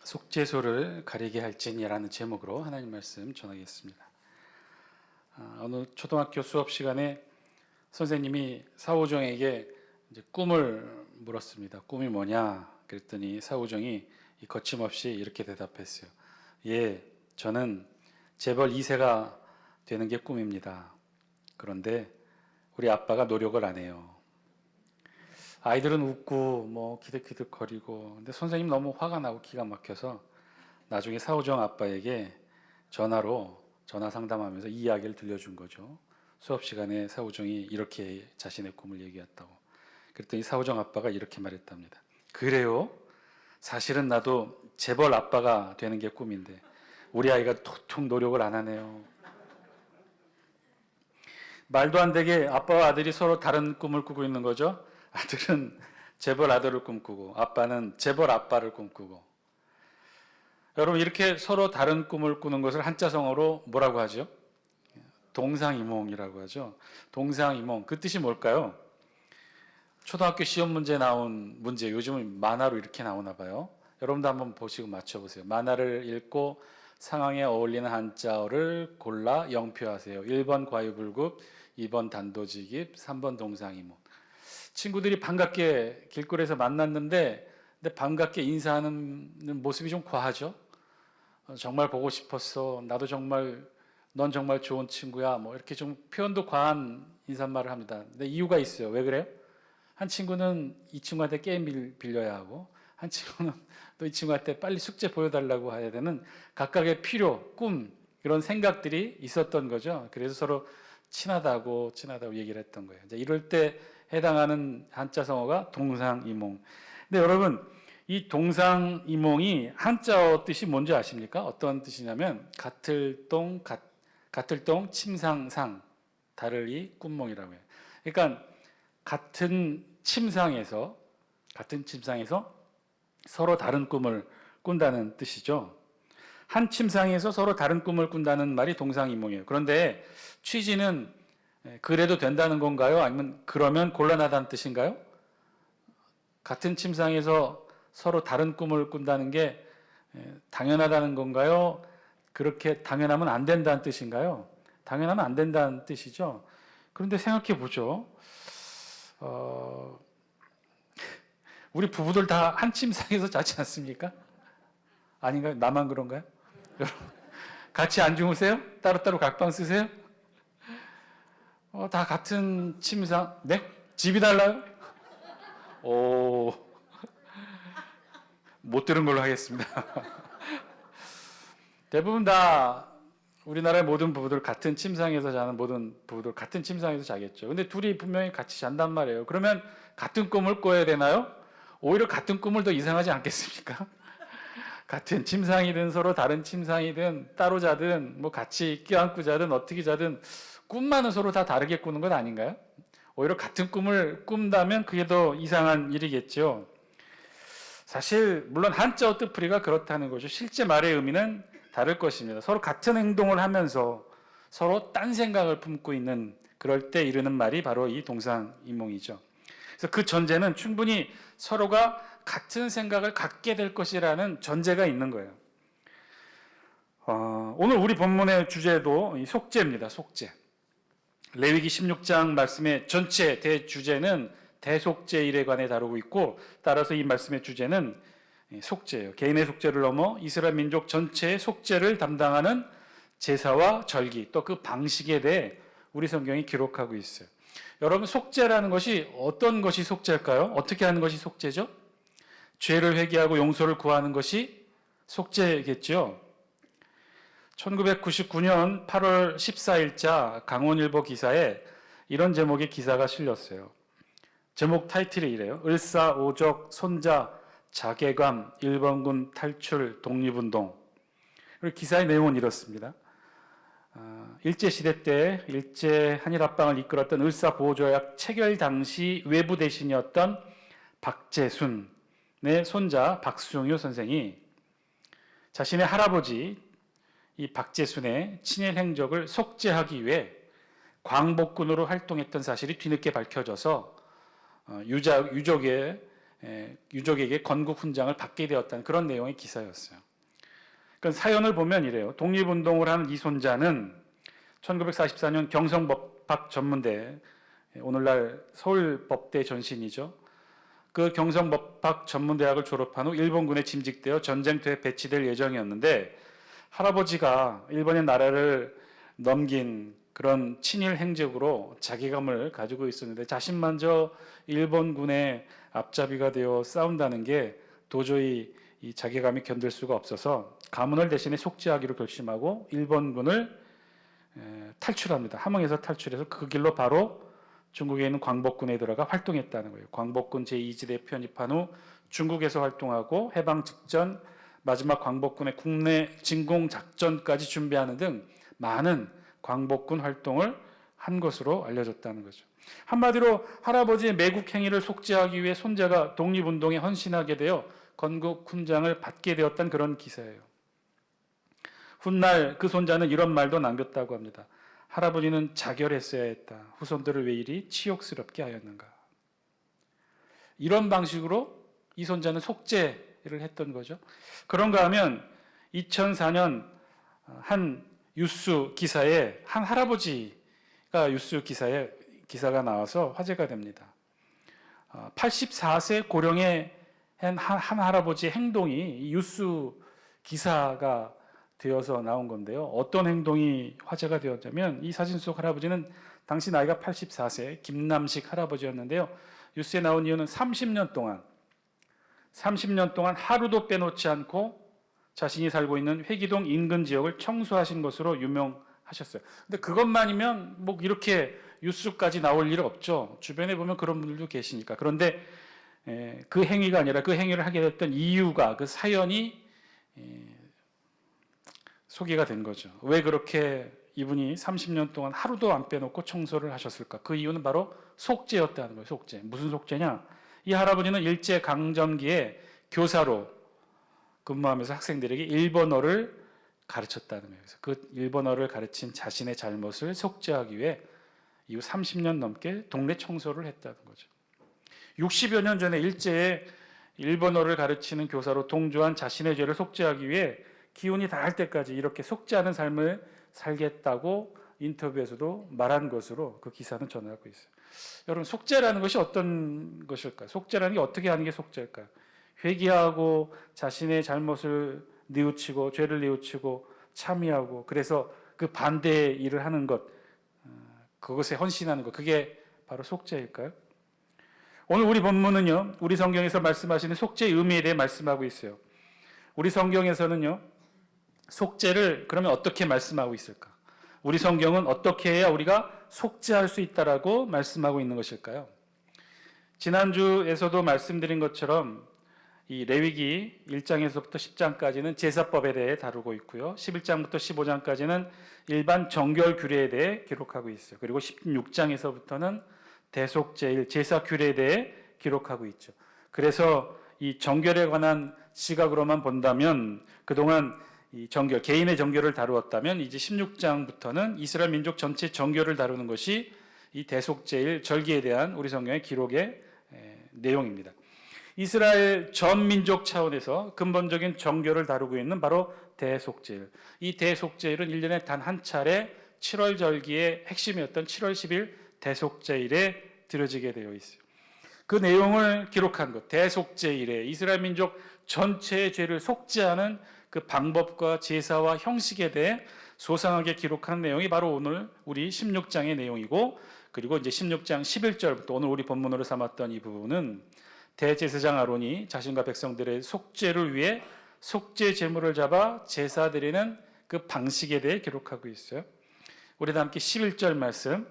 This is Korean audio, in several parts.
속죄소를 가리게 할지니라는 제목으로 하나님 말씀 전하겠습니다. 어느 초등학교 수업 시간에 선생님이 사오정에게 이제 꿈을 물었습니다. 꿈이 뭐냐? 그랬더니 사오정이 거침없이 이렇게 대답했어요. 예, 저는 재벌 2세가 되는 게 꿈입니다. 그런데 우리 아빠가 노력을 안 해요. 아이들은 웃고 뭐 기득기득거리고, 근데 선생님 너무 화가 나고 기가 막혀서 나중에 사오정 아빠에게 전화 상담하면서 이 이야기를 들려준 거죠. 수업 시간에 사오정이 이렇게 자신의 꿈을 얘기했다고. 그랬더니 사오정 아빠가 이렇게 말했답니다. 그래요? 사실은 나도 재벌 아빠가 되는 게 꿈인데 우리 아이가 도통 노력을 안 하네요. 말도 안 되게 아빠와 아들이 서로 다른 꿈을 꾸고 있는 거죠. 아들은 재벌 아들을 꿈꾸고 아빠는 재벌 아빠를 꿈꾸고. 여러분, 이렇게 서로 다른 꿈을 꾸는 것을 한자성어로 뭐라고 하죠? 동상이몽이라고 하죠. 동상이몽, 그 뜻이 뭘까요? 초등학교 시험 문제 나온 문제, 요즘은 만화로 이렇게 나오나 봐요. 여러분도 한번 보시고 맞춰보세요. 만화를 읽고 상황에 어울리는 한자어를 골라 영표하세요. 1번 과유불급, 2번 단도직입, 3번 동상이몽. 친구들이 반갑게 길거리에서 만났는데 근데 반갑게 인사하는 모습이 좀 과하죠. 정말 보고 싶었어. 나도 정말, 넌 정말 좋은 친구야. 뭐 이렇게 좀 표현도 과한 인사말을 합니다. 근데 이유가 있어요. 왜 그래요? 한 친구는 이 친구한테 게임 빌려야 하고, 한 친구는 또 이 친구한테 빨리 숙제 보여달라고 해야 되는 각각의 필요, 꿈, 이런 생각들이 있었던 거죠. 그래서 서로 친하다고 얘기를 했던 거예요. 이제 이럴 때 해당하는 한자성어가 동상이몽. 근데 여러분, 이 동상이몽이 한자어 뜻이 뭔지 아십니까? 어떤 뜻이냐면 같을 동, 침상상, 다를이 꿈몽이라고 해요. 그러니까 같은 침상에서 서로 다른 꿈을 꾼다는 뜻이죠. 한 침상에서 서로 다른 꿈을 꾼다는 말이 동상이몽이에요. 그런데 취지는 그래도 된다는 건가요? 아니면 그러면 곤란하다는 뜻인가요? 같은 침상에서 서로 다른 꿈을 꾼다는 게 당연하다는 건가요? 그렇게 당연하면 안 된다는 뜻인가요? 당연하면 안 된다는 뜻이죠. 그런데 생각해 보죠. 우리 부부들 다 한 침상에서 자지 않습니까? 아닌가요? 나만 그런가요? 같이 안 주무세요? 따로따로 각방 쓰세요? 다 같은 침상. 네? 집이 달라요? 오, 못 들은 걸로 하겠습니다. 대부분 다 우리나라의 모든 부부들 같은 침상에서 자는 모든 부부들 같은 침상에서 자겠죠. 근데 둘이 분명히 같이 잔단 말이에요. 그러면 같은 꿈을 꿔야 되나요? 오히려 같은 꿈을 더 이상하지 않겠습니까? 같은 침상이든 서로 다른 침상이든 따로 자든 뭐 같이 껴안고 자든 어떻게 자든 꿈만은 서로 다 다르게 꾸는 것 아닌가요? 오히려 같은 꿈을 꾼다면 그게 더 이상한 일이겠죠. 사실 물론 한자어 뜻풀이가 그렇다는 거죠. 실제 말의 의미는 다를 것입니다. 서로 같은 행동을 하면서 서로 딴 생각을 품고 있는, 그럴 때 이르는 말이 바로 이 동상이몽이죠. 그래서 그 전제는 충분히 서로가 같은 생각을 갖게 될 것이라는 전제가 있는 거예요. 오늘 우리 본문의 주제도 이 속죄입니다. 속죄. 레위기 16장 말씀의 전체 대주제는 대속죄일에 관해 다루고 있고, 따라서 이 말씀의 주제는 속죄예요. 개인의 속죄를 넘어 이스라엘 민족 전체의 속죄를 담당하는 제사와 절기, 또 그 방식에 대해 우리 성경이 기록하고 있어요. 여러분, 속죄라는 것이 어떤 것이 속죄일까요? 어떻게 하는 것이 속죄죠? 죄를 회개하고 용서를 구하는 것이 속죄겠죠. 1999년 8월 14일자 강원일보 기사에 이런 제목의 기사가 실렸어요. 제목 타이틀이 이래요. 을사오적 손자 자괴감 일본군 탈출 독립운동. 그리고 기사의 내용은 이렇습니다. 일제시대 때 일제 한일합방을 이끌었던 을사보호조약 체결 당시 외부 대신이었던 박재순의 손자 박수용유 선생이 자신의 할아버지 이 박재순의 친일 행적을 속죄하기 위해 광복군으로 활동했던 사실이 뒤늦게 밝혀져서 유족의 유족에게 건국 훈장을 받게 되었다는 그런 내용의 기사였어요. 그러니까 사연을 보면 이래요. 독립운동을 하는 이 손자는 1944년 경성법학 전문대, 오늘날 서울법대 전신이죠. 그 경성법학 전문대학을 졸업한 후 일본군에 짐직되어 전쟁터에 배치될 예정이었는데 할아버지가 일본의 나라를 넘긴 그런 친일 행적으로 자괴감을 가지고 있었는데 자신만저 일본군의 앞잡이가 되어 싸운다는 게 도저히 이 자괴감이 견딜 수가 없어서 가문을 대신에 속죄하기로 결심하고 일본군을 탈출합니다. 함흥에서 탈출해서 그 길로 바로 중국에 있는 광복군에 들어가 활동했다는 거예요. 광복군 제2지대에 편입한 후 중국에서 활동하고 해방 직전 마지막 광복군의 국내 진공 작전까지 준비하는 등 많은 광복군 활동을 한 것으로 알려졌다는 거죠. 한마디로 할아버지의 매국 행위를 속죄하기 위해 손자가 독립운동에 헌신하게 되어 건국 훈장을 받게 되었다는 그런 기사예요. 훗날 그 손자는 이런 말도 남겼다고 합니다. 할아버지는 자결했어야 했다. 후손들을 왜 이리 치욕스럽게 하였는가. 이런 방식으로 이 손자는 속죄를 했던 거죠. 그런가 하면 2004년 한 뉴스 기사에 한 할아버지가 뉴스 기사에 기사가 나와서 화제가 됩니다. 84세 고령의 한 할아버지의 행동이 뉴스 기사가 되어서 나온 건데요. 어떤 행동이 화제가 되었냐면 이 사진 속 할아버지는 당시 나이가 84세 김남식 할아버지였는데요. 뉴스에 나온 이유는 30년 동안 하루도 빼놓지 않고 자신이 살고 있는 회기동 인근 지역을 청소하신 것으로 유명하셨어요. 근데 그것만이면 뭐 이렇게 뉴스까지 나올 일 없죠. 주변에 보면 그런 분들도 계시니까. 그런데 그 행위가 아니라 그 행위를 하게 됐던 이유가 그 사연이 소개가 된 거죠. 왜 그렇게 이분이 30년 동안 하루도 안 빼놓고 청소를 하셨을까? 그 이유는 바로 속죄였다는 거예요. 속죄. 무슨 속죄냐? 이 할아버지는 일제 강점기에 교사로 근무하면서 학생들에게 일본어를 가르쳤다는 거예요. 그래서 그 일본어를 가르친 자신의 잘못을 속죄하기 위해 이후 30년 넘게 동네 청소를 했다는 거죠. 60여 년 전에 일제에 일본어를 가르치는 교사로 동조한 자신의 죄를 속죄하기 위해 기운이 다할 때까지 이렇게 속죄하는 삶을 살겠다고 인터뷰에서도 말한 것으로 그 기사는 전하고 있어요. 여러분, 속죄라는 것이 어떤 것일까요? 속죄라는 게 어떻게 하는 게 속죄일까요? 회개하고 자신의 잘못을 뉘우치고 죄를 뉘우치고 참여하고 그래서 그 반대의 일을 하는 것, 그것에 헌신하는 것, 그게 바로 속죄일까요? 오늘 우리 본문은요, 우리 성경에서 말씀하시는 속죄의 의미에 대해 말씀하고 있어요. 우리 성경에서는요, 속죄를 그러면 어떻게 말씀하고 있을까? 우리 성경은 어떻게 해야 우리가 속죄할 수 있다라고 말씀하고 있는 것일까요? 지난주에서도 말씀드린 것처럼 이 레위기 1장에서부터 10장까지는 제사법에 대해 다루고 있고요. 11장부터 15장까지는 일반 정결 규례에 대해 기록하고 있어요. 그리고 16장에서부터는 대속죄일 제사 규례에 대해 기록하고 있죠. 그래서 이 정결에 관한 시각으로만 본다면 그동안 이 정결, 개인의 정결을 다루었다면 이제 16장부터는 이스라엘 민족 전체 정결을 다루는 것이 이 대속죄일 절기에 대한 우리 성경의 기록의 내용입니다. 이스라엘 전 민족 차원에서 근본적인 정결을 다루고 있는 바로 대속죄일. 이 대속죄일은 1년에 단 한 차례 7월 절기의 핵심이었던 7월 10일 대속죄일에 드려지게 되어 있어요. 그 내용을 기록한 것, 대속죄일에 이스라엘 민족 전체의 죄를 속죄하는 그 방법과 제사와 형식에 대해 소상하게 기록한 내용이 바로 오늘 우리 16장의 내용이고, 그리고 이제 16장 11절부터 오늘 우리 본문으로 삼았던 이 부분은 대제사장 아론이 자신과 백성들의 속죄를 위해 속죄 제물을 잡아 제사 드리는 그 방식에 대해 기록하고 있어요. 우리 다 함께 11절 말씀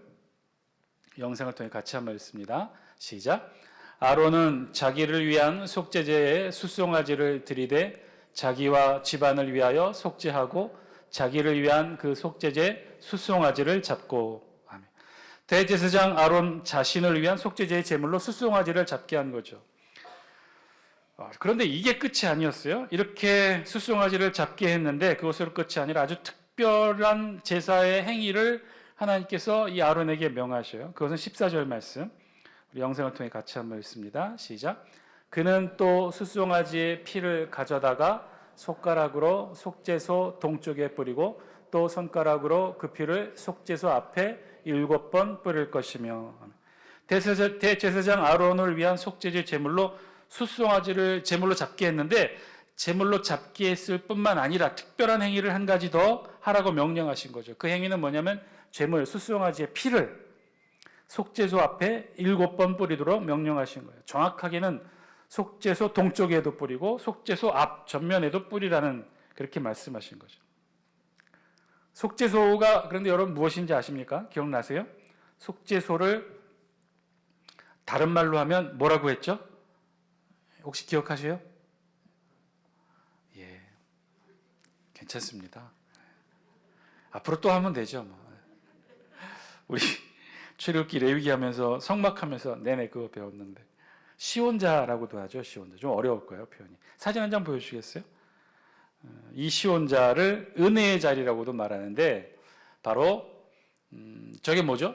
영상을 통해 같이 한번 읽습니다. 시작. 아론은 자기를 위한 속죄제에 숫송아지를 드리되 자기와 집안을 위하여 속죄하고 자기를 위한 그 속죄제 숫송아지를 잡고. 아멘. 대제사장 아론 자신을 위한 속죄제의 제물로 숫송아지를 잡게 한 거죠. 그런데 이게 끝이 아니었어요. 이렇게 숫송아지를 잡게 했는데 그것으로 끝이 아니라 아주 특별한 제사의 행위를 하나님께서 이 아론에게 명하셔요. 그것은 14절 말씀 우리 영상을 통해 같이 한번 읽습니다. 시작. 그는 또 숫송아지의 피를 가져다가 손가락으로 속죄소 동쪽에 뿌리고 또 손가락으로 그 피를 속죄소 앞에 7번 뿌릴 것이며 대제사장 아론을 위한 속죄제 제물로 숫송아지를 제물로 잡게 했는데 제물로 잡게 했을 뿐만 아니라 특별한 행위를 한 가지 더 하라고 명령하신 거죠. 그 행위는 뭐냐면 제물 숫송아지의 피를 속죄소 앞에 7번 뿌리도록 명령하신 거예요. 정확하게는 속죄소 동쪽에도 뿌리고 속죄소 앞 전면에도 뿌리라는 그렇게 말씀하신 거죠. 속죄소가 그런데 여러분 무엇인지 아십니까? 기억나세요? 속죄소를 다른 말로 하면 뭐라고 했죠? 혹시 기억하세요? 예, 괜찮습니다. 앞으로 또 하면 되죠. 뭐. 우리 출애굽기 레위기 하면서 성막하면서 내내 그거 배웠는데 시온자라고도 하죠. 시온자 좀 어려울 거예요 표현이. 사진 한 장 보여주시겠어요? 이 시온자를 은혜의 자리라고도 말하는데 바로 저게 뭐죠?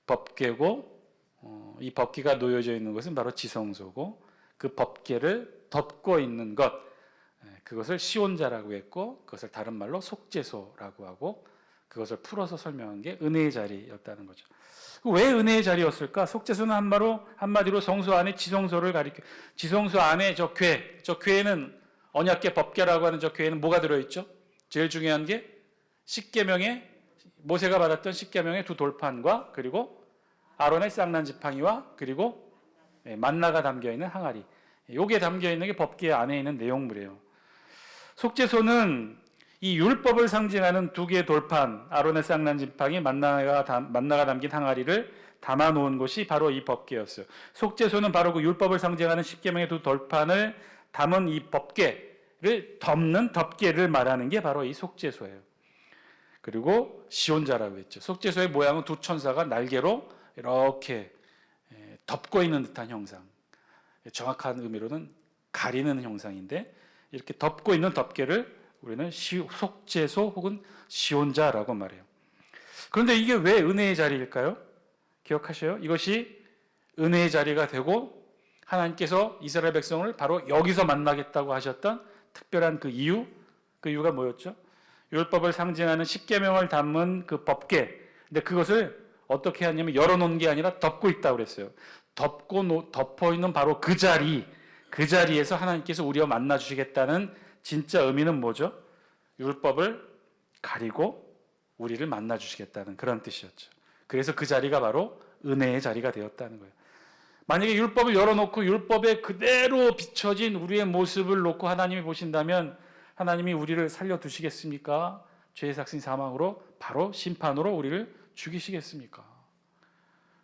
법궤고 이 법궤가 놓여져 있는 것은 바로 지성소고 그 법궤를 덮고 있는 것 그것을 시온자라고 했고 그것을 다른 말로 속죄소라고 하고 그것을 풀어서 설명한 게 은혜의 자리였다는 거죠. 왜 은혜의 자리였을까? 속죄소는 한마디로 성소 안에 지성소를 가리켜. 지성소 안에 저 궤에는 언약궤 법궤라고 하는 저 궤에는 뭐가 들어있죠? 제일 중요한 게 십계명의 모세가 받았던 십계명의 2돌판과 그리고 아론의 쌍난 지팡이와 그리고 만나가 담겨 있는 항아리. 요게 담겨 있는 게 법궤 안에 있는 내용물이에요. 속죄소는 이 율법을 상징하는 2개의 돌판, 아론의 쌍난 지팡이, 만나가 담긴 항아리를 담아 놓은 곳이 바로 이 법궤였어요. 속죄소는 바로 그 율법을 상징하는 십계명의 2돌판을 담은 이 법궤를 덮는 덮개를 말하는 게 바로 이 속죄소예요. 그리고 시온자라고 했죠. 속죄소의 모양은 2 천사가 날개로 이렇게 덮고 있는 듯한 형상. 정확한 의미로는 가리는 형상인데 이렇게 덮고 있는 덮개를 우리는 속죄소 혹은 시온자라고 말해요. 그런데 이게 왜 은혜의 자리일까요? 기억하셔요? 이것이 은혜의 자리가 되고 하나님께서 이스라엘 백성을 바로 여기서 만나겠다고 하셨던 특별한 그 이유가 뭐였죠? 율법을 상징하는 십계명을 담은 그 법궤. 근데 그것을 어떻게 하냐면 열어놓은 게 아니라 덮고 있다고 그랬어요. 덮어 있는 바로 그 자리에서 하나님께서 우리와 만나 주시겠다는 진짜 의미는 뭐죠? 율법을 가리고 우리를 만나 주시겠다는 그런 뜻이었죠. 그래서 그 자리가 바로 은혜의 자리가 되었다는 거예요. 만약에 율법을 열어놓고 율법에 그대로 비춰진 우리의 모습을 놓고 하나님이 보신다면 하나님이 우리를 살려두시겠습니까? 죄의 삭신 사망으로 바로 심판으로 우리를 죽이시겠습니까?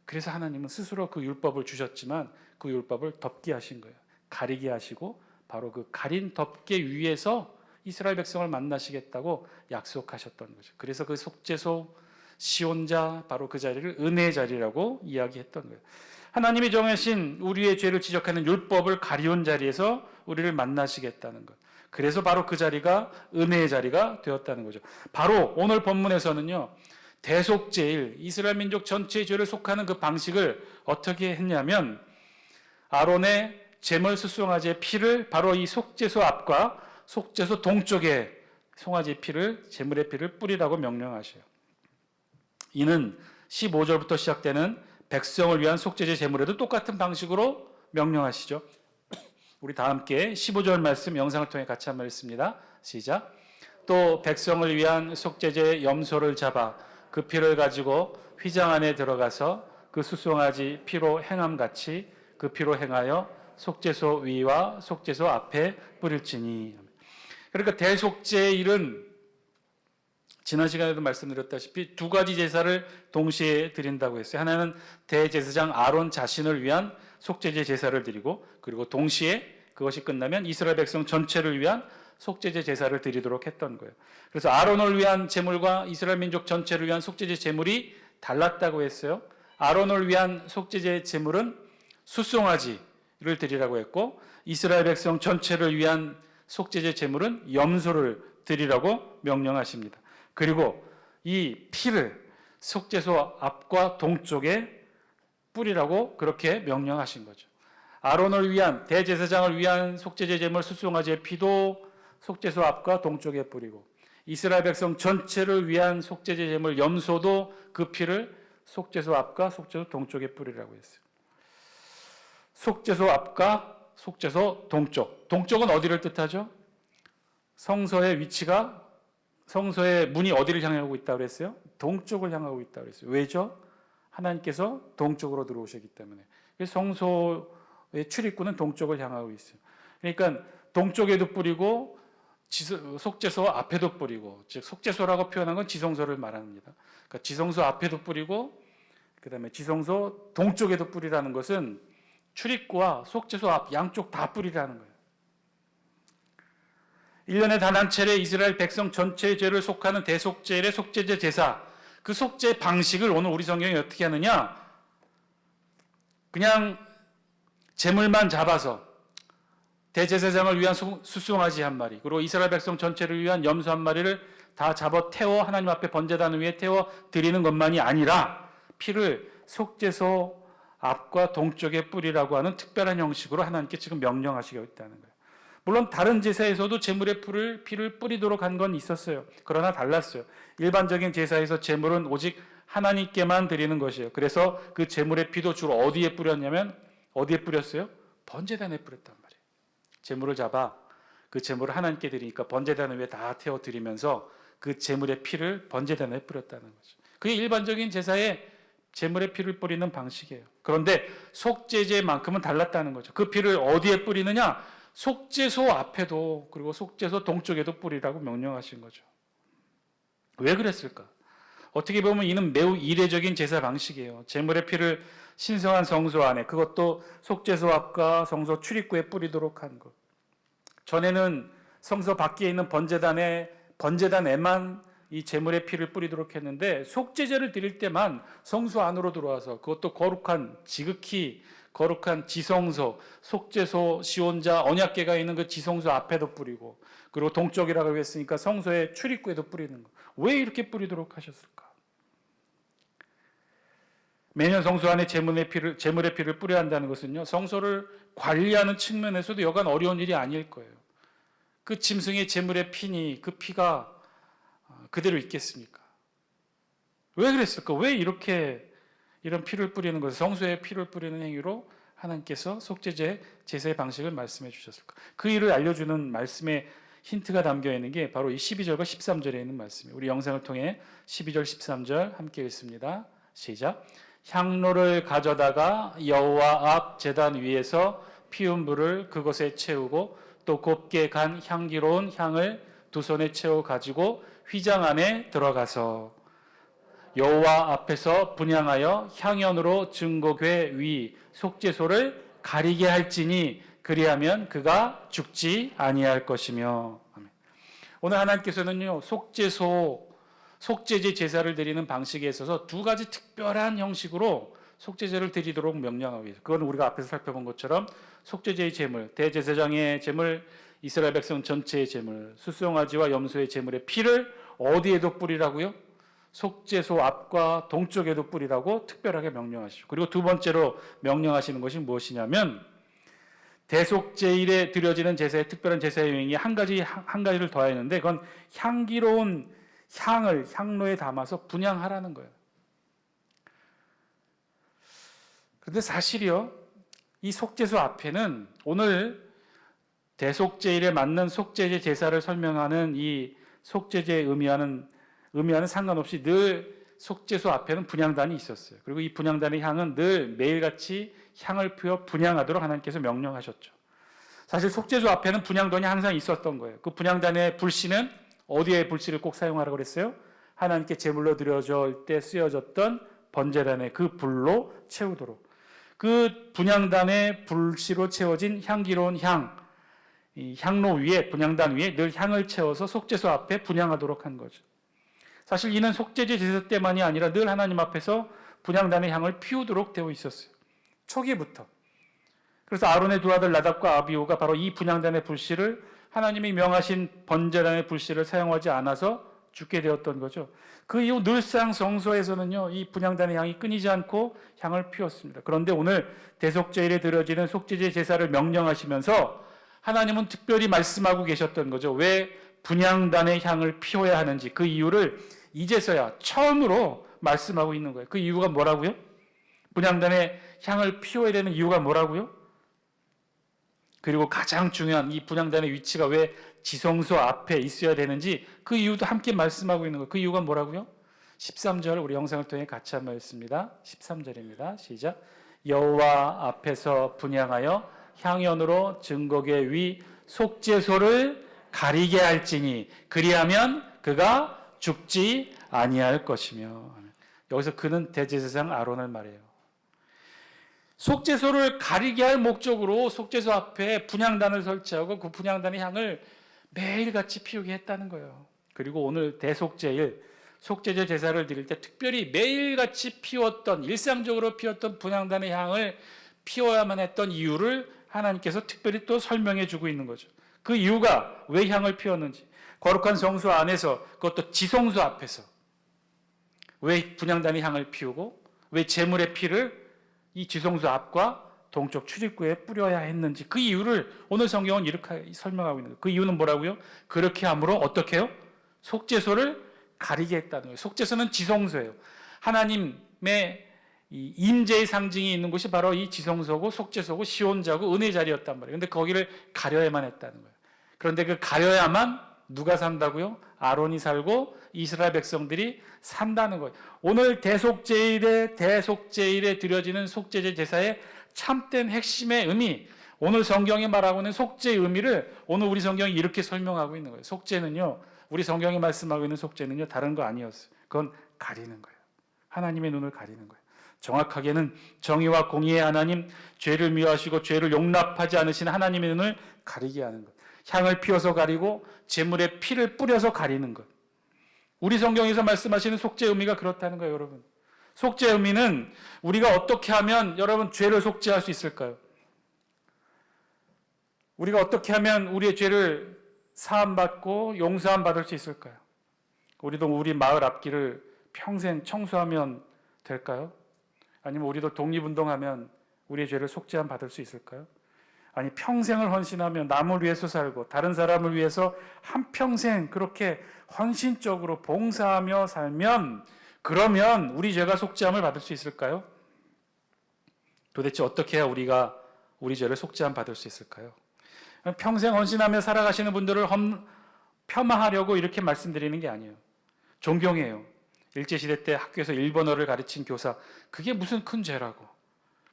그래서 하나님은 스스로 그 율법을 주셨지만 그 율법을 덮게 하신 거예요. 가리게 하시고 바로 그 가린 덮개 위에서 이스라엘 백성을 만나시겠다고 약속하셨던 거죠. 그래서 그 속죄소 시온자 바로 그 자리를 은혜의 자리라고 이야기했던 거예요. 하나님이 정하신 우리의 죄를 지적하는 율법을 가리운 자리에서 우리를 만나시겠다는 것. 그래서 바로 그 자리가 은혜의 자리가 되었다는 거죠. 바로 오늘 본문에서는요. 대속죄일 이스라엘 민족 전체의 죄를 속하는 그 방식을 어떻게 했냐면 아론의 제물 숫송아지의 피를 바로 이 속죄소 앞과 속죄소 동쪽에 송아지의 피를 제물의 피를 뿌리라고 명령하셔요. 이는 15절부터 시작되는 백성을 위한 속죄제 제물에도 똑같은 방식으로 명령하시죠. 우리 다 함께 15절 말씀 영상을 통해 같이 한번 읽습니다. 시작. 또 백성을 위한 속죄제 염소를 잡아 그 피를 가지고 휘장 안에 들어가서 그 숫송아지 피로 행함같이 그 피로 행하여 속죄소 위와 속죄소 앞에 뿌릴지니. 그러니까 대속죄의 일은 지난 시간에도 말씀드렸다시피 2가지 제사를 동시에 드린다고 했어요. 하나는 대제사장 아론 자신을 위한 속죄제 제사를 드리고 그리고 동시에 그것이 끝나면 이스라엘 백성 전체를 위한 속죄제 제사를 드리도록 했던 거예요. 그래서 아론을 위한 제물과 이스라엘 민족 전체를 위한 속죄제 제물이 달랐다고 했어요. 아론을 위한 속죄제 제물은 숫송아지를 드리라고 했고 이스라엘 백성 전체를 위한 속죄제 제물은 염소를 드리라고 명령하십니다. 그리고 이 피를 속죄소 앞과 동쪽에 뿌리라고 그렇게 명령하신 거죠. 아론을 위한 대제사장을 위한 속죄제 제물 수송아지의 피도 속죄소 앞과 동쪽에 뿌리고 이스라엘 백성 전체를 위한 속죄제 제물 염소도 그 피를 속죄소 앞과 속죄소 동쪽에 뿌리라고 했어요. 속죄소 앞과 속죄소 동쪽. 동쪽은 어디를 뜻하죠? 성소의 위치가 성소의 문이 어디를 향하고 있다고 그랬어요? 동쪽을 향하고 있다고 그랬어요. 왜죠? 하나님께서 동쪽으로 들어오셨기 때문에. 그래서 성소의 출입구는 동쪽을 향하고 있어요. 그러니까 동쪽에도 뿌리고 속죄소 앞에도 뿌리고, 즉 속죄소라고 표현한 건 지성소를 말합니다. 그러니까 지성소 앞에도 뿌리고 그다음에 지성소 동쪽에도 뿌리라는 것은 출입구와 속죄소 앞 양쪽 다 뿌리라는 거예요. 1년에 단 한 차례 이스라엘 백성 전체의 죄를 속하는 대속죄일의 속죄제 제사, 그 속죄 방식을 오늘 우리 성경이 어떻게 하느냐? 그냥 제물만 잡아서 대제사장을 위한 수송아지 한 마리, 그리고 이스라엘 백성 전체를 위한 염소 한 마리를 다 잡아 태워 하나님 앞에 번제단 위에 태워 드리는 것만이 아니라 피를 속죄소 앞과 동쪽에 뿌리라고 하는 특별한 형식으로 하나님께 지금 명령하시고 있다는 거예요. 물론 다른 제사에서도 제물의 피를 뿌리도록 한 건 있었어요. 그러나 달랐어요. 일반적인 제사에서 제물은 오직 하나님께만 드리는 것이에요. 그래서 그 제물의 피도 주로 어디에 뿌렸냐면 어디에 뿌렸어요? 번제단에 뿌렸단 말이에요. 제물을 잡아 그 제물을 하나님께 드리니까 번제단 위에 다 태워 드리면서 그 제물의 피를 번제단에 뿌렸다는 거죠. 그게 일반적인 제사에 제물의 피를 뿌리는 방식이에요. 그런데 속죄제만큼은 달랐다는 거죠. 그 피를 어디에 뿌리느냐? 속죄소 앞에도 그리고 속죄소 동쪽에도 뿌리라고 명령하신 거죠. 왜 그랬을까? 어떻게 보면 이는 매우 이례적인 제사 방식이에요. 제물의 피를 신성한 성소 안에, 그것도 속죄소 앞과 성소 출입구에 뿌리도록 한 것. 전에는 성소 밖에 있는 번제단에만 이 제물의 피를 뿌리도록 했는데 속죄제를 드릴 때만 성소 안으로 들어와서, 그것도 거룩한 지극히 거룩한 지성소, 속죄소, 시온자, 언약궤가 있는 그 지성소 앞에도 뿌리고, 그리고 동쪽이라고 했으니까 성소의 출입구에도 뿌리는 거. 왜 이렇게 뿌리도록 하셨을까? 매년 성소 안에 제물의 피를 뿌려야 한다는 것은요, 성소를 관리하는 측면에서도 여간 어려운 일이 아닐 거예요. 그 짐승의 제물의 피니 그 피가 그대로 있겠습니까? 왜 그랬을까? 왜 이런 피를 뿌리는 것을, 성소에 피를 뿌리는 행위로 하나님께서 속죄제 제사의 방식을 말씀해 주셨을까? 그 일을 알려주는 말씀의 힌트가 담겨 있는 게 바로 이 12절과 13절에 있는 말씀이에요. 우리 영상을 통해 12절, 13절 함께 읽습니다. 시작. 향로를 가져다가 여호와 앞 제단 위에서 피운 불을 그것에 채우고 또 곱게 간 향기로운 향을 두 손에 채워 가지고 휘장 안에 들어가서 여호와 앞에서 분향하여 향연으로 증거궤 위 속죄소를 가리게 할지니 그리하면 그가 죽지 아니할 것이며. 아멘. 오늘 하나님께서는요, 속죄제 제사를 드리는 방식에 있어서 두 가지 특별한 형식으로 속죄제를 드리도록 명령하고 있어요. 그건 우리가 앞에서 살펴본 것처럼 속죄제의 제물, 대제사장의 제물, 이스라엘 백성 전체의 제물, 수송아지와 염소의 제물의 피를 어디에도 뿌리라고요? 속죄소 앞과 동쪽에도 뿌리라고 특별하게 명령하시죠. 그리고 두 번째로 명령하시는 것이 무엇이냐면, 대속제일에 드려지는 제사의 특별한 제사의 유행이 한 가지를 더하였는데, 그건 향기로운 향을 향로에 담아서 분향하라는 거예요. 그런데 사실이요, 이 속죄소 앞에는 오늘 대속제일에 맞는 속죄제 제사를 설명하는 이 속죄제에 의미하는 상관없이 늘 속죄소 앞에는 분향단이 있었어요. 그리고 이 분향단의 향은 늘 매일같이 향을 피워 분향하도록 하나님께서 명령하셨죠. 사실 속죄소 앞에는 분향단이 항상 있었던 거예요. 그 분향단의 불씨는 어디에 불씨를 꼭 사용하라고 그랬어요? 하나님께 제물로 드려질 때 쓰여졌던 번제단의 그 불로 채우도록. 그 분향단의 불씨로 채워진 향기로운 이 향로 위에, 분향단 위에 늘 향을 채워서 속죄소 앞에 분향하도록 한 거죠. 사실 이는 속죄제 제사 때만이 아니라 늘 하나님 앞에서 분향단의 향을 피우도록 되어 있었어요. 초기부터. 그래서 아론의 두 아들 나답과 아비후가 바로 이 분향단의 불씨를, 하나님이 명하신 번제단의 불씨를 사용하지 않아서 죽게 되었던 거죠. 그 이후 늘상 성소에서는요, 이 분향단의 향이 끊이지 않고 향을 피웠습니다. 그런데 오늘 대속제일에 드려지는 속죄제 제사를 명령하시면서 하나님은 특별히 말씀하고 계셨던 거죠. 왜 분향단의 향을 피워야 하는지 그 이유를 이제서야 처음으로 말씀하고 있는 거예요. 그 이유가 뭐라고요? 분향단의 향을 피워야 되는 이유가 뭐라고요? 그리고 가장 중요한 이 분향단의 위치가 왜 지성소 앞에 있어야 되는지 그 이유도 함께 말씀하고 있는 거예요. 그 이유가 뭐라고요? 13절 우리 영상을 통해 같이 한번 읽습니다. 13절입니다. 시작. 여호와 앞에서 분향하여 향연으로 증거계 위 속죄소를 가리게 할지니 그리하면 그가 죽지 아니할 것이며. 여기서 그는 대제사장 아론을 말해요. 속죄소를 가리게 할 목적으로 속죄소 앞에 분향단을 설치하고 그 분향단의 향을 매일같이 피우게 했다는 거예요. 그리고 오늘 대속제일 속죄제 제사를 드릴 때 특별히 매일같이 피웠던 일상적으로 피웠던 분향단의 향을 피워야만 했던 이유를 하나님께서 특별히 또 설명해 주고 있는 거죠. 그 이유가 왜 향을 피웠는지 거룩한 성소 안에서 그것도 지성소 앞에서 왜 분향단의 향을 피우고 왜 제물의 피를 이 지성소 앞과 동쪽 출입구에 뿌려야 했는지 그 이유를 오늘 성경은 이렇게 설명하고 있는 거예요. 그 이유는 뭐라고요? 그렇게 함으로 어떻게 해요? 속죄소를 가리게 했다는 거예요. 속죄소는 지성소예요. 하나님의 이 임재의 상징이 있는 곳이 바로 이 지성소고 속죄소고 시온자고 은혜 자리였단 말이에요. 그런데 거기를 가려야만 했다는 거예요. 그런데 그 가려야만 누가 산다고요? 아론이 살고 이스라엘 백성들이 산다는 거예요. 오늘 대속제일에 드려지는 속죄제 제사의 참된 핵심의 의미, 오늘 성경이 말하고 있는 속죄의 의미를 오늘 우리 성경이 이렇게 설명하고 있는 거예요. 속죄는요, 우리 성경이 말씀하고 있는 속죄는요, 다른 거 아니었어요. 그건 가리는 거예요. 하나님의 눈을 가리는 거예요. 정확하게는 정의와 공의의 하나님, 죄를 미워하시고 죄를 용납하지 않으신 하나님의 눈을 가리게 하는 것. 향을 피워서 가리고 제물의 피를 뿌려서 가리는 것. 우리 성경에서 말씀하시는 속죄의 의미가 그렇다는 거예요, 여러분. 속죄의 의미는 우리가 어떻게 하면 여러분 죄를 속죄할 수 있을까요? 우리가 어떻게 하면 우리의 죄를 사함받고 용서함 받을 수 있을까요? 우리도 우리 마을 앞길을 평생 청소하면 될까요? 아니면 우리도 독립운동하면 우리의 죄를 속죄함 받을 수 있을까요? 아니 평생을 헌신하며 남을 위해서 살고 다른 사람을 위해서 한평생 그렇게 헌신적으로 봉사하며 살면 그러면 우리 죄가 속죄함을 받을 수 있을까요? 도대체 어떻게 해야 우리가 우리 죄를 속죄함 받을 수 있을까요? 평생 헌신하며 살아가시는 분들을 폄하하려고 이렇게 말씀드리는 게 아니에요. 존경해요. 일제시대 때 학교에서 일본어를 가르친 교사, 그게 무슨 큰 죄라고,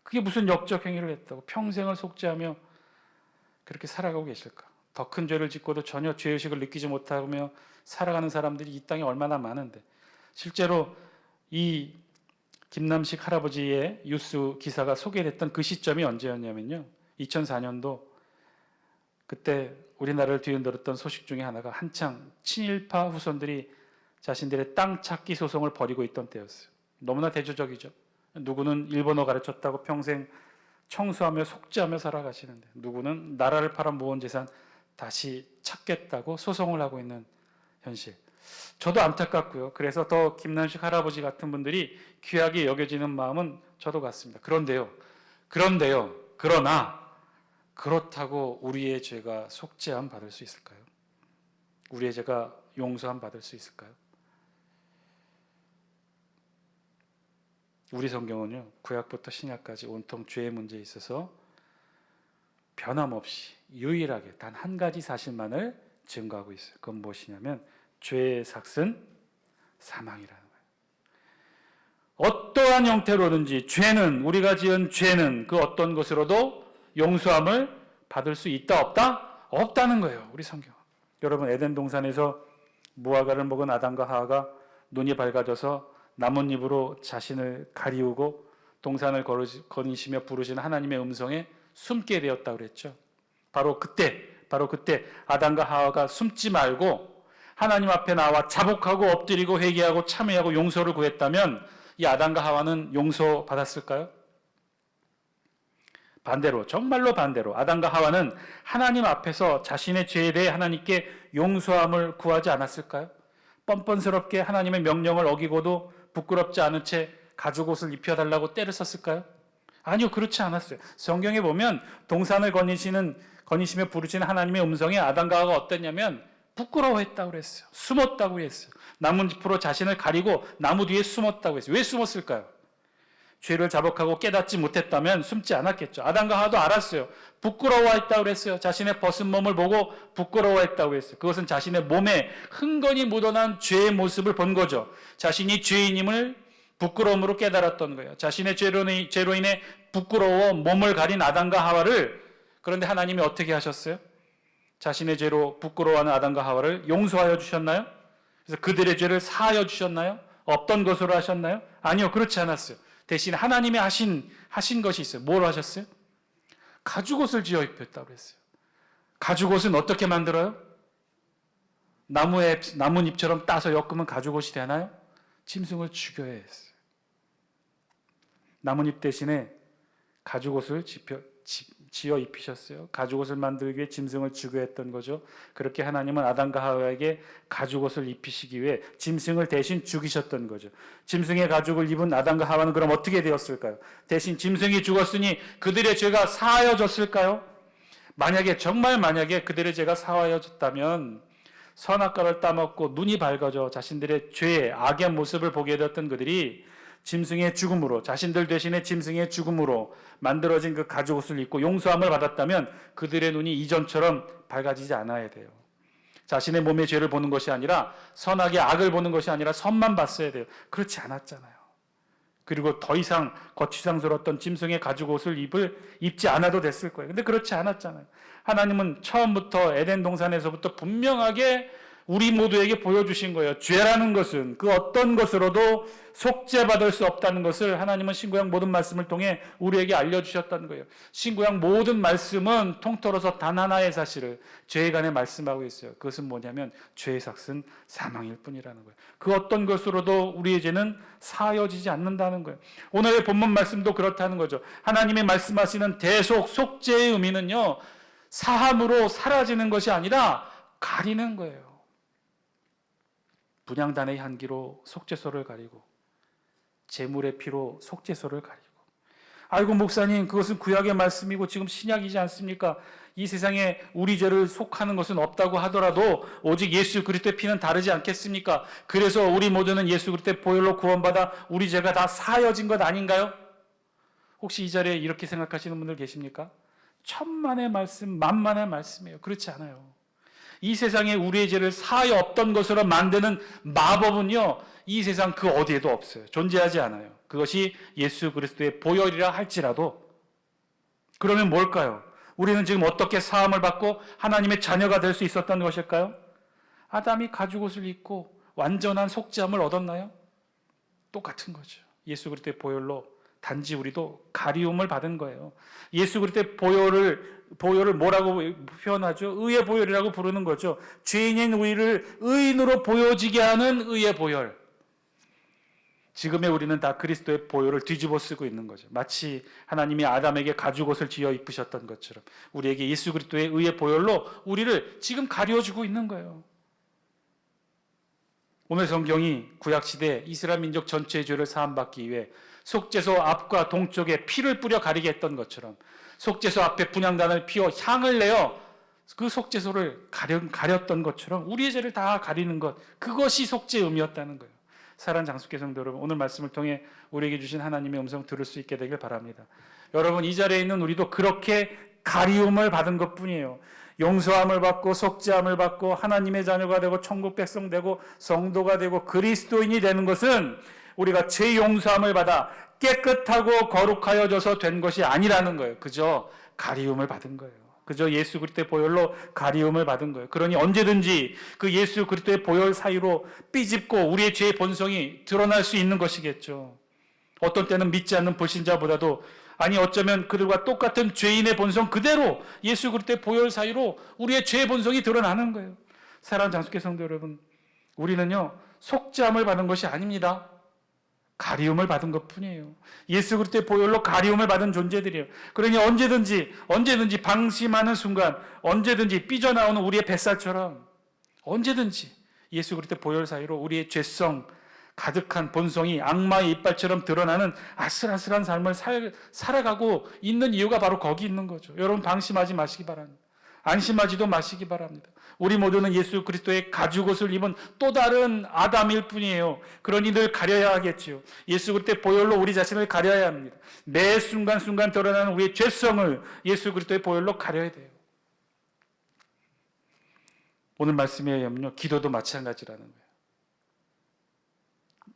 그게 무슨 역적 행위를 했다고 평생을 속죄하며 그렇게 살아가고 계실까? 더 큰 죄를 짓고도 전혀 죄의식을 느끼지 못하며 살아가는 사람들이 이 땅에 얼마나 많은데, 실제로 이 김남식 할아버지의 뉴스 기사가 소개됐던 그 시점이 언제였냐면요, 2004년도 그때 우리나라를 뒤흔들었던 소식 중에 하나가 한창 친일파 후손들이 자신들의 땅 찾기 소송을 벌이고 있던 때였어요. 너무나 대조적이죠. 누구는 일본어 가르쳤다고 평생 청소하며 속죄하며 살아가시는데, 누구는 나라를 팔아 모은 재산 다시 찾겠다고 소송을 하고 있는 현실. 저도 안타깝고요. 그래서 더 김남식 할아버지 같은 분들이 귀하게 여겨지는 마음은 저도 같습니다. 그러나 그렇다고 우리의 죄가 속죄함 받을 수 있을까요? 우리의 죄가 용서함 받을 수 있을까요? 우리 성경은요, 구약부터 신약까지 온통 죄의 문제에 있어서 변함없이 유일하게 단 한 가지 사실만을 증거하고 있어요. 그건 무엇이냐면 죄의 삭은 사망이라는 거예요. 어떠한 형태로든지 죄는, 우리가 지은 죄는 그 어떤 것으로도 용서함을 받을 수 있다 없다? 없다는 거예요, 우리 성경. 여러분, 에덴 동산에서 무화과를 먹은 아담과 하와가 눈이 밝아져서 나뭇잎으로 자신을 가리우고 동산을 거니시며 부르시는 하나님의 음성에 숨게 되었다고 그랬죠. 바로 그때 아담과 하와가 숨지 말고 하나님 앞에 나와 자복하고 엎드리고 회개하고 참회하고 용서를 구했다면 이 아담과 하와는 용서받았을까요? 반대로, 정말로 반대로 아담과 하와는 하나님 앞에서 자신의 죄에 대해 하나님께 용서함을 구하지 않았을까요? 뻔뻔스럽게 하나님의 명령을 어기고도 부끄럽지 않은 채 가죽옷을 입혀달라고 때를 썼을까요? 아니요, 그렇지 않았어요. 성경에 보면 동산을 거니시며 부르시는 하나님의 음성에 아담과 하와가 어땠냐면 부끄러워했다고 그랬어요. 숨었다고 그랬어요. 나뭇잎으로 자신을 가리고 나무 뒤에 숨었다고 했어요. 왜 숨었을까요? 죄를 자복하고 깨닫지 못했다면 숨지 않았겠죠. 아담과 하와도 알았어요. 부끄러워했다고 그랬어요. 자신의 벗은 몸을 보고 부끄러워했다고 했어요. 그것은 자신의 몸에 흥건히 묻어난 죄의 모습을 본 거죠. 자신이 죄인임을 부끄러움으로 깨달았던 거예요. 자신의 죄로 인해 부끄러워 몸을 가린 아담과 하와를, 그런데 하나님이 어떻게 하셨어요? 자신의 죄로 부끄러워하는 아담과 하와를 용서하여 주셨나요? 그래서 그들의 죄를 사하여 주셨나요? 없던 것으로 하셨나요? 아니요, 그렇지 않았어요. 대신 하나님이 하신 것이 있어요. 뭘 하셨어요? 가죽옷을 지어 입혔다고 그랬어요. 가죽옷은 어떻게 만들어요? 나뭇잎처럼 따서 엮으면 가죽옷이 되나요? 짐승을 죽여야 했어요. 나뭇잎 대신에 가죽옷을 지어 입히셨어요. 가죽옷을 만들기 위해 짐승을 죽여야 했던 거죠. 그렇게 하나님은 아담과 하와에게 가죽옷을 입히시기 위해 짐승을 대신 죽이셨던 거죠. 짐승의 가죽을 입은 아담과 하와는 그럼 어떻게 되었을까요? 대신 짐승이 죽었으니 그들의 죄가 사하여졌을까요? 정말 만약에 그들의 죄가 사하여졌다면 선악과를 따먹고 눈이 밝아져 자신들의 죄의 악의 모습을 보게 되었던 그들이 짐승의 죽음으로, 자신들 대신에 짐승의 죽음으로 만들어진 그 가죽옷을 입고 용서함을 받았다면 그들의 눈이 이전처럼 밝아지지 않아야 돼요. 자신의 몸의 죄를 보는 것이 아니라 선악의 악을 보는 것이 아니라 선만 봤어야 돼요. 그렇지 않았잖아요. 그리고 더 이상 거추장스러웠던 짐승의 가죽옷을 입지 않아도 됐을 거예요. 근데 그렇지 않았잖아요. 하나님은 처음부터 에덴 동산에서부터 분명하게 우리 모두에게 보여주신 거예요. 죄라는 것은 그 어떤 것으로도 속죄받을 수 없다는 것을 하나님은 신구약 모든 말씀을 통해 우리에게 알려주셨다는 거예요. 신구약 모든 말씀은 통틀어서 단 하나의 사실을 죄에 관해 말씀하고 있어요. 그것은 뭐냐면 죄의 삭은 사망일 뿐이라는 거예요. 그 어떤 것으로도 우리의 죄는 사하여지지 않는다는 거예요. 오늘의 본문 말씀도 그렇다는 거죠. 하나님이 말씀하시는 대속, 속죄의 의미는요, 사함으로 사라지는 것이 아니라 가리는 거예요. 분향단의 향기로 속죄소를 가리고 제물의 피로 속죄소를 가리고. 아이고 목사님, 그것은 구약의 말씀이고 지금 신약이지 않습니까? 이 세상에 우리 죄를 속하는 것은 없다고 하더라도 오직 예수 그리스도의 피는 다르지 않겠습니까? 그래서 우리 모두는 예수 그리스도의 보혈로 구원받아 우리 죄가 다 사하여진 것 아닌가요? 혹시 이 자리에 이렇게 생각하시는 분들 계십니까? 천만의 말씀, 만만의 말씀이에요. 그렇지 않아요. 이 세상에 우리의 죄를 사하여 없던 것으로 만드는 마법은요, 이 세상 그 어디에도 없어요. 존재하지 않아요. 그것이 예수 그리스도의 보혈이라 할지라도. 그러면 뭘까요? 우리는 지금 어떻게 사함을 받고 하나님의 자녀가 될 수 있었던 것일까요? 아담이 가죽옷을 입고 완전한 속죄함을 얻었나요? 똑같은 거죠. 예수 그리스도의 보혈로 단지 우리도 가리움을 받은 거예요. 예수 그리스도의 보혈을 뭐라고 표현하죠? 의의 보혈이라고 부르는 거죠. 죄인인 우리를 의인으로 보여지게 하는 의의 보혈. 지금의 우리는 다 그리스도의 보혈을 뒤집어 쓰고 있는 거죠. 마치 하나님이 아담에게 가죽옷을 지어 입으셨던 것처럼 우리에게 예수 그리스도의 의의 보혈로 우리를 지금 가려주고 있는 거예요. 오늘 성경이 구약시대 이스라엘 민족 전체의 죄를 사함받기 위해 속죄소 앞과 동쪽에 피를 뿌려 가리게 했던 것처럼 속죄소 앞에 분향단을 피워 향을 내어 그 속죄소를 가렸던 것처럼 우리의 죄를 다 가리는 것, 그것이 속죄의 의미였다는 거예요. 사랑하는 장수교 성도 여러분, 오늘 말씀을 통해 우리에게 주신 하나님의 음성 들을 수 있게 되길 바랍니다. 여러분, 이 자리에 있는 우리도 그렇게 가리움을 받은 것뿐이에요. 용서함을 받고 속죄함을 받고 하나님의 자녀가 되고 천국 백성 되고 성도가 되고 그리스도인이 되는 것은 우리가 죄 용서함을 받아 깨끗하고 거룩하여져서 된 것이 아니라는 거예요. 그저 가리움을 받은 거예요. 그저 예수 그리스도의 보혈로 가리움을 받은 거예요. 그러니 언제든지 그 예수 그리스도의 보혈 사이로 삐집고 우리의 죄의 본성이 드러날 수 있는 것이겠죠. 어떤 때는 믿지 않는 불신자보다도, 아니 어쩌면 그들과 똑같은 죄인의 본성 그대로 예수 그리스도의 보혈 사이로 우리의 죄의 본성이 드러나는 거예요. 사랑하는 장수교 성도 여러분, 우리는요 속죄함을 받은 것이 아닙니다. 가리움을 받은 것뿐이에요. 예수 그리스도의 보혈로 가리움을 받은 존재들이에요. 그러니 언제든지 방심하는 순간, 언제든지 삐져나오는 우리의 뱃살처럼 언제든지 예수 그리스도의 보혈 사이로 우리의 죄성 가득한 본성이 악마의 이빨처럼 드러나는 아슬아슬한 삶을 살아가고 있는 이유가 바로 거기 있는 거죠. 여러분 방심하지 마시기 바랍니다. 안심하지도 마시기 바랍니다. 우리 모두는 예수 그리스도의 가죽옷을 입은 또 다른 아담일 뿐이에요. 그러니 늘 가려야 하겠지요. 예수 그리스도의 보혈로 우리 자신을 가려야 합니다. 매 순간순간 드러나는 우리의 죄성을 예수 그리스도의 보혈로 가려야 돼요. 오늘 말씀에 보면 기도도 마찬가지라는 거예요.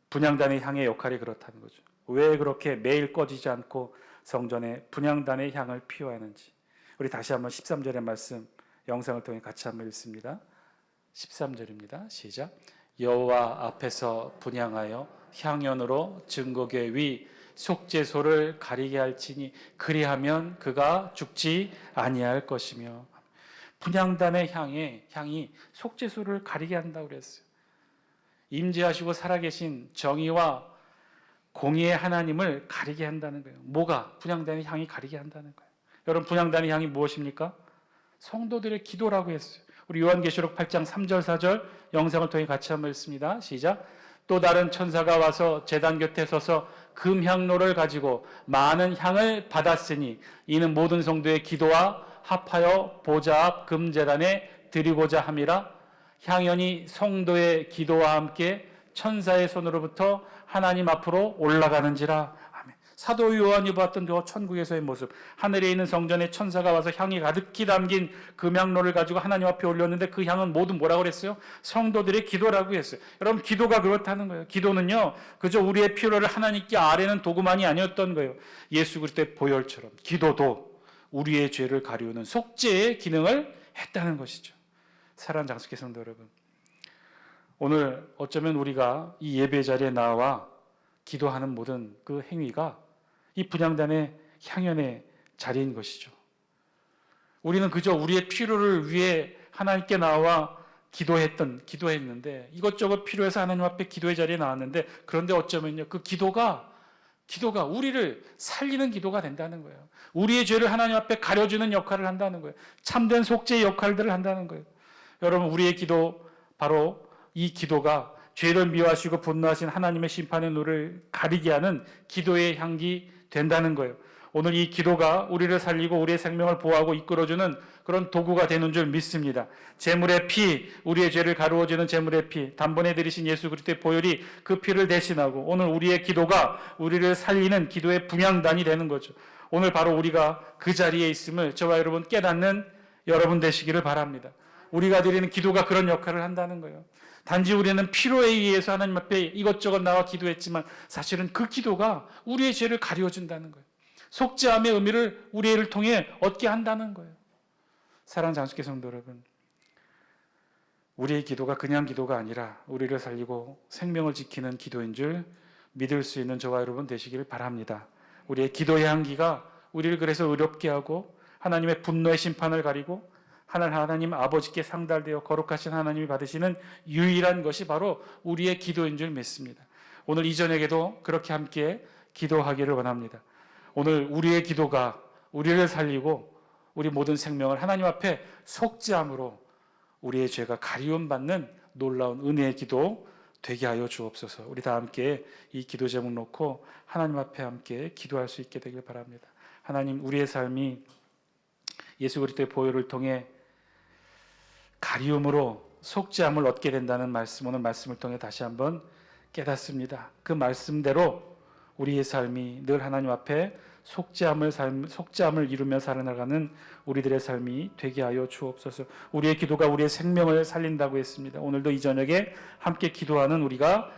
분향단의 향의 역할이 그렇다는 거죠. 왜 그렇게 매일 꺼지지 않고 성전에 분향단의 향을 피워하는지. 우리 다시 한번 13절의 말씀 영상을 통해 같이 한번 읽습니다. 13절입니다. 시작. 여호와 앞에서 분향하여 향연으로 증거궤 위 속죄소를 가리게 할지니 그리하면 그가 죽지 아니할 것이며. 분향단의 향이 속죄소를 가리게 한다고 그랬어요. 임재하시고 살아계신 정의와 공의의 하나님을 가리게 한다는 거예요. 뭐가? 분향단의 향이 가리게 한다는 거예요. 여러분 분향단의 향이 무엇입니까? 성도들의 기도라고 했어요. 우리 요한계시록 8장 3절 4절 영상을 통해 같이 한번 읽습니다. 시작. 또 다른 천사가 와서 제단 곁에 서서 금향로를 가지고 많은 향을 받았으니 이는 모든 성도의 기도와 합하여 보좌 앞 금제단에 드리고자 함이라. 향연이 성도의 기도와 함께 천사의 손으로부터 하나님 앞으로 올라가는지라. 아멘. 사도 요한이 보았던 저 천국에서의 모습, 하늘에 있는 성전에 천사가 와서 향이 가득히 담긴 금향로를 가지고 하나님 앞에 올렸는데 그 향은 모두 뭐라고 그랬어요? 성도들의 기도라고 했어요. 여러분 기도가 그렇다는 거예요. 기도는요 그저 우리의 필요를 하나님께 아뢰는 도구만이 아니었던 거예요. 예수 그리스도의 보혈처럼 기도도 우리의 죄를 가리우는 속죄의 기능을 했다는 것이죠. 사랑하는 장숙회 성도 여러분, 오늘 어쩌면 우리가 이 예배 자리에 나와 기도하는 모든 그 행위가 이 분향단의 향연의 자리인 것이죠. 우리는 그저 우리의 필요를 위해 하나님께 나와 기도했는데 이것저것 필요해서 하나님 앞에 기도의 자리에 나왔는데, 그런데 어쩌면요 그 기도가 우리를 살리는 기도가 된다는 거예요. 우리의 죄를 하나님 앞에 가려주는 역할을 한다는 거예요. 참된 속죄의 역할들을 한다는 거예요. 여러분 우리의 기도, 바로 이 기도가 죄를 미워하시고 분노하신 하나님의 심판의 노를 가리게 하는 기도의 향기 된다는 거예요. 오늘 이 기도가 우리를 살리고 우리의 생명을 보호하고 이끌어주는 그런 도구가 되는 줄 믿습니다. 제물의 피, 우리의 죄를 가루어주는 제물의 피, 단번에 들이신 예수 그리스도의 보혈이 그 피를 대신하고 오늘 우리의 기도가 우리를 살리는 기도의 분향단이 되는 거죠. 오늘 바로 우리가 그 자리에 있음을 저와 여러분 깨닫는 여러분 되시기를 바랍니다. 우리가 드리는 기도가 그런 역할을 한다는 거예요. 단지 우리는 필요에 의해서 하나님 앞에 이것저것 나와 기도했지만 사실은 그 기도가 우리의 죄를 가려준다는 거예요. 속죄함의 의미를 우리를 통해 얻게 한다는 거예요. 사랑하는 장숙회 성도 여러분, 우리의 기도가 그냥 기도가 아니라 우리를 살리고 생명을 지키는 기도인 줄 믿을 수 있는 저와 여러분 되시길 바랍니다. 우리의 기도의 향기가 우리를 그래서 의롭게 하고 하나님의 분노의 심판을 가리고 하나님 아버지께 상달되어 거룩하신 하나님이 받으시는 유일한 것이 바로 우리의 기도인 줄 믿습니다. 오늘 이 저녁에도 그렇게 함께 기도하기를 원합니다. 오늘 우리의 기도가 우리를 살리고 우리 모든 생명을 하나님 앞에 속죄함으로 우리의 죄가 가리움 받는 놀라운 은혜의 기도 되게 하여 주옵소서. 우리 다 함께 이 기도 제목 놓고 하나님 앞에 함께 기도할 수 있게 되길 바랍니다. 하나님, 우리의 삶이 예수 그리스도의 보혈을 통해 가리움으로 속죄함을 얻게 된다는 말씀, 오늘 말씀을 통해 다시 한번 깨닫습니다. 그 말씀대로 우리의 삶이 늘 하나님 앞에 속죄함을 이루며 살아나가는 우리들의 삶이 되게 하여 주옵소서. 우리의 기도가 우리의 생명을 살린다고 했습니다. 오늘도 이 저녁에 함께 기도하는 우리가